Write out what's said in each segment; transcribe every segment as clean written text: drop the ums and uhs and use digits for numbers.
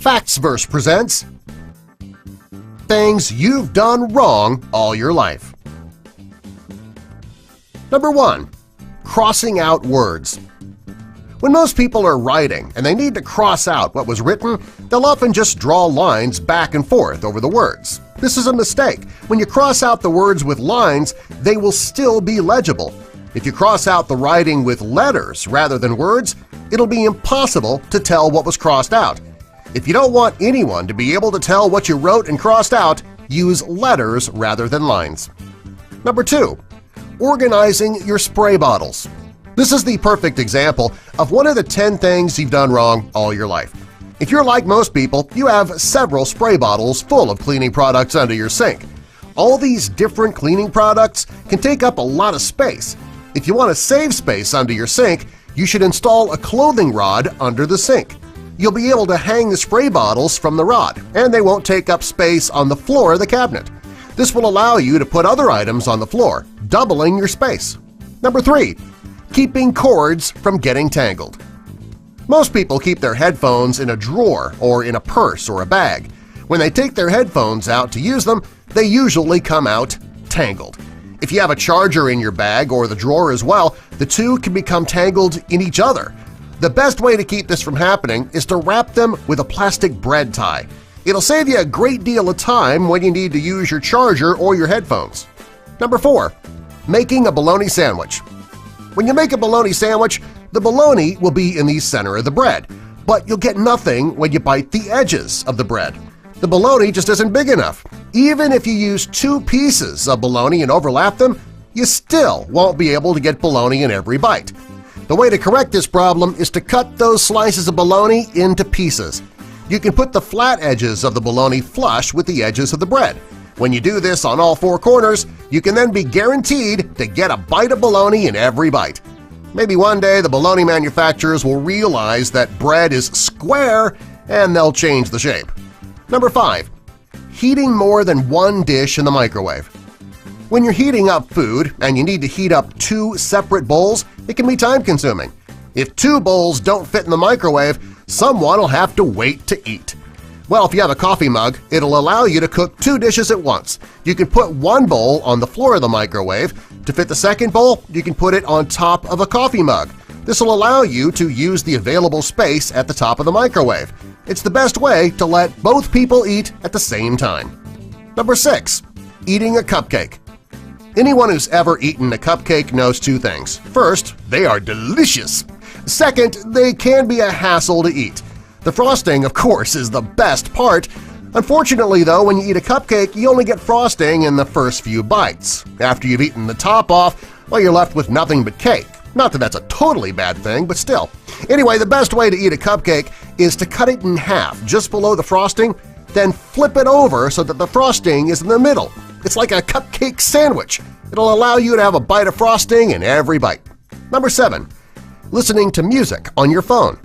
Factsverse presents Things You've Done Wrong All Your Life. Number 1. Crossing out words. When most people are writing and they need to cross out what was written, they'll often just draw lines back and forth over the words. This is a mistake. When you cross out the words with lines, they will still be legible. If you cross out the writing with letters rather than words, it'll be impossible to tell what was crossed out. If you don't want anyone to be able to tell what you wrote and crossed out, use letters rather than lines. Number 2. Organizing your spray bottles. This is the perfect example of one of the 10 things you've done wrong all your life. If you're like most people, you have several spray bottles full of cleaning products under your sink. All these different cleaning products can take up a lot of space. If you want to save space under your sink, you should install a clothing rod under the sink. You'll be able to hang the spray bottles from the rod, and they won't take up space on the floor of the cabinet. This will allow you to put other items on the floor, doubling your space. Number 3. Keeping cords from getting tangled. Most people keep their headphones in a drawer or in a purse or a bag. When they take their headphones out to use them, they usually come out tangled. If you have a charger in your bag or the drawer as well, the two can become tangled in each other. The best way to keep this from happening is to wrap them with a plastic bread tie. It'll save you a great deal of time when you need to use your charger or your headphones. Number 4. Making a bologna sandwich. When you make a bologna sandwich, the bologna will be in the center of the bread, but you'll get nothing when you bite the edges of the bread. The bologna just isn't big enough. Even if you use 2 pieces of bologna and overlap them, you still won't be able to get bologna in every bite. The way to correct this problem is to cut those slices of bologna into pieces. You can put the flat edges of the bologna flush with the edges of the bread. When you do this on all 4 corners, you can then be guaranteed to get a bite of bologna in every bite. Maybe one day the bologna manufacturers will realize that bread is square and they'll change the shape. Number 5. Heating more than 1 dish in the microwave. When you're heating up food and you need to heat up 2 separate bowls, it can be time-consuming. If 2 bowls don't fit in the microwave, someone will have to wait to eat. Well, if you have a coffee mug, it'll allow you to cook 2 dishes at once. You can put 1 bowl on the floor of the microwave. To fit the second bowl, you can put it on top of a coffee mug. This will allow you to use the available space at the top of the microwave. It's the best way to let both people eat at the same time. Number 6. Eating a cupcake. Anyone who's ever eaten a cupcake knows 2 things. First, they are delicious. Second, they can be a hassle to eat. The frosting, of course, is the best part. Unfortunately, though, when you eat a cupcake, you only get frosting in the first few bites. After you've eaten the top off, well, you're left with nothing but cake. Not that that's a totally bad thing, but still. Anyway, the best way to eat a cupcake is to cut it in half just below the frosting, then flip it over so that the frosting is in the middle. It's like a cupcake sandwich. It'll allow you to have a bite of frosting in every bite. Number 7. Listening to music on your phone.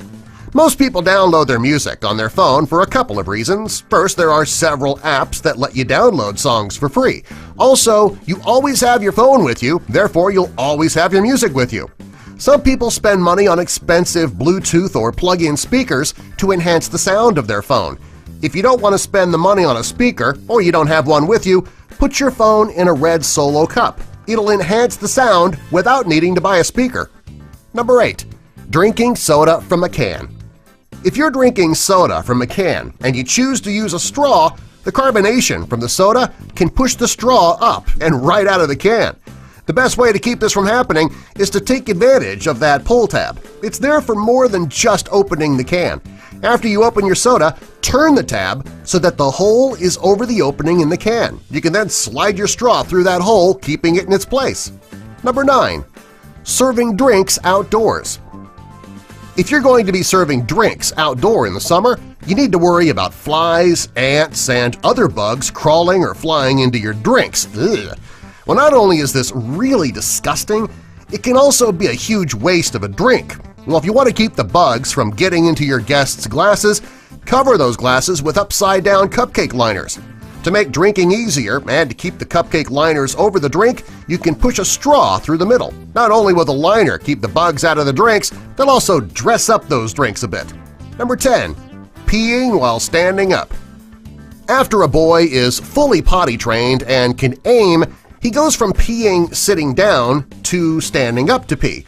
Most people download their music on their phone for a couple of reasons. First, there are several apps that let you download songs for free. Also, you always have your phone with you, therefore you'll always have your music with you. Some people spend money on expensive Bluetooth or plug-in speakers to enhance the sound of their phone. If you don't want to spend the money on a speaker or you don't have one with you, put your phone in a red Solo cup. It'll enhance the sound without needing to buy a speaker. Number 8. Drinking soda from a can. If you're drinking soda from a can and you choose to use a straw, the carbonation from the soda can push the straw up and right out of the can. The best way to keep this from happening is to take advantage of that pull tab. It's there for more than just opening the can. After you open your soda, turn the tab so that the hole is over the opening in the can. You can then slide your straw through that hole, keeping it in its place. Number 9. Serving drinks outdoors. If you're going to be serving drinks outdoor in the summer, you need to worry about flies, ants, and other bugs crawling or flying into your drinks. Ugh. Well, not only is this really disgusting, it can also be a huge waste of a drink. Well, if you want to keep the bugs from getting into your guests' glasses, cover those glasses with upside-down cupcake liners. To make drinking easier and to keep the cupcake liners over the drink, you can push a straw through the middle. Not only will the liner keep the bugs out of the drinks, they'll also dress up those drinks a bit. Number 10. peeing while standing up. After a boy is fully potty trained and can aim, he goes from peeing sitting down to standing up to pee.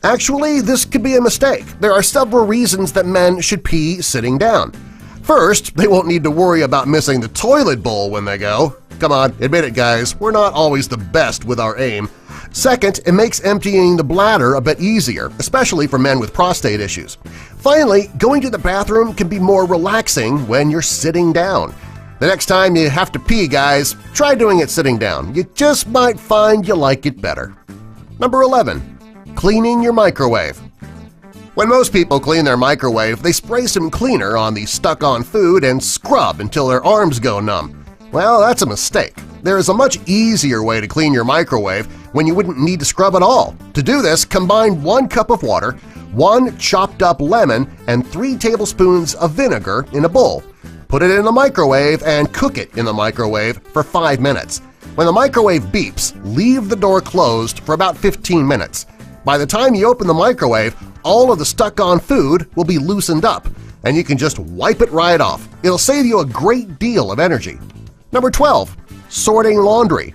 Actually, this could be a mistake. There are several reasons that men should pee sitting down. First, they won't need to worry about missing the toilet bowl when they go. Come on, admit it, guys, we're not always the best with our aim. Second, it makes emptying the bladder a bit easier, especially for men with prostate issues. Finally, going to the bathroom can be more relaxing when you're sitting down. The next time you have to pee, guys, try doing it sitting down. You just might find you like it better. Number 11. Cleaning your microwave. When most people clean their microwave, they spray some cleaner on the stuck-on food and scrub until their arms go numb. Well, that's a mistake. There is a much easier way to clean your microwave when you wouldn't need to scrub at all. To do this, combine 1 cup of water, 1 chopped-up lemon, and 3 tablespoons of vinegar in a bowl. Put it in the microwave and cook it in the microwave for 5 minutes. When the microwave beeps, leave the door closed for about 15 minutes. By the time you open the microwave, all of the stuck-on food will be loosened up, and you can just wipe it right off. It'll save you a great deal of energy. Number 12. Sorting laundry.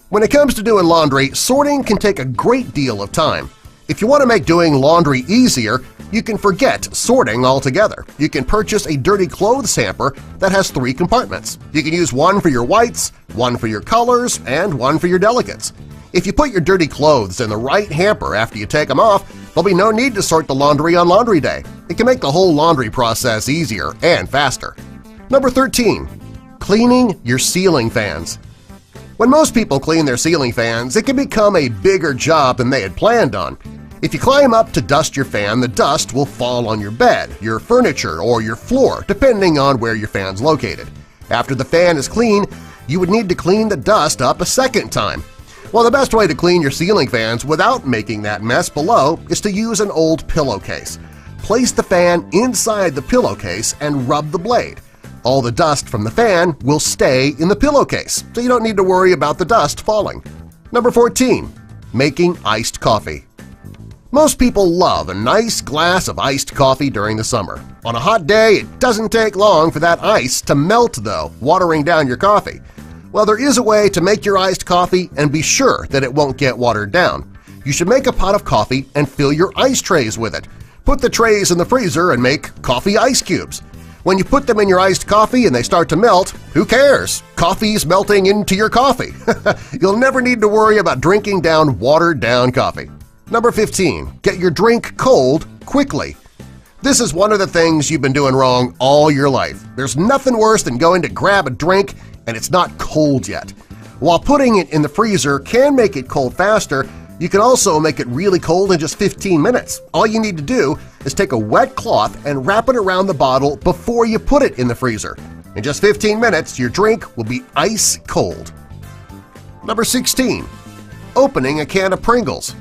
When it comes to doing laundry, sorting can take a great deal of time. If you want to make doing laundry easier, you can forget sorting altogether. You can purchase a dirty clothes hamper that has 3 compartments. You can use one for your whites, one for your colors, and one for your delicates. If you put your dirty clothes in the right hamper after you take them off, there'll be no need to sort the laundry on laundry day. It can make the whole laundry process easier and faster. Number 13. Cleaning your ceiling fans. When most people clean their ceiling fans, it can become a bigger job than they had planned on. If you climb up to dust your fan, the dust will fall on your bed, your furniture, or your floor, depending on where your fan's located. After the fan is clean, you would need to clean the dust up a second time. Well, the best way to clean your ceiling fans without making that mess below is to use an old pillowcase. Place the fan inside the pillowcase and rub the blade. All the dust from the fan will stay in the pillowcase, so you don't need to worry about the dust falling. Number 14. Making iced coffee. Most people love a nice glass of iced coffee during the summer. On a hot day, it doesn't take long for that ice to melt, though, watering down your coffee. Well, there is a way to make your iced coffee and be sure that it won't get watered down. You should make a pot of coffee and fill your ice trays with it. Put the trays in the freezer and make coffee ice cubes. When you put them in your iced coffee and they start to melt, who cares? Coffee's melting into your coffee. You'll never need to worry about drinking down watered-down coffee. Number 15. Get your drink cold quickly. This is one of the things you've been doing wrong all your life. There's nothing worse than going to grab a drink and it's not cold yet. While putting it in the freezer can make it cold faster, you can also make it really cold in just 15 minutes. All you need to do is take a wet cloth and wrap it around the bottle before you put it in the freezer. In just 15 minutes, your drink will be ice cold. Number 16. Opening a can of Pringles.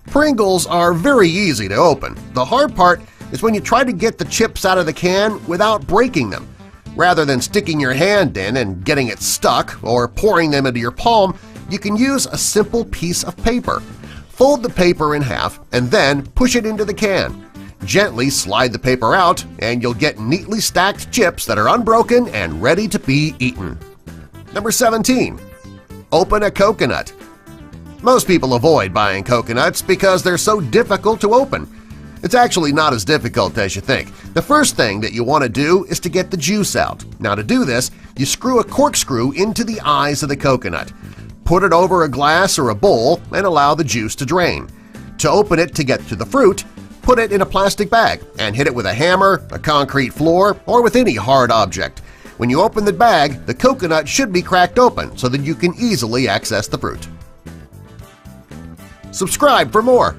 Pringles are very easy to open. The hard part is when you try to get the chips out of the can without breaking them. Rather than sticking your hand in and getting it stuck or pouring them into your palm, you can use a simple piece of paper. Fold the paper in half and then push it into the can. Gently slide the paper out and you'll get neatly stacked chips that are unbroken and ready to be eaten. Number 17. Open a coconut. Most people avoid buying coconuts because they're so difficult to open. It's actually not as difficult as you think. The first thing that you want to do is to get the juice out. Now to do this, you screw a corkscrew into the eyes of the coconut. Put it over a glass or a bowl and allow the juice to drain. To open it to get to the fruit, put it in a plastic bag and hit it with a hammer, a concrete floor, or with any hard object. When you open the bag, the coconut should be cracked open so that you can easily access the fruit. Subscribe for more!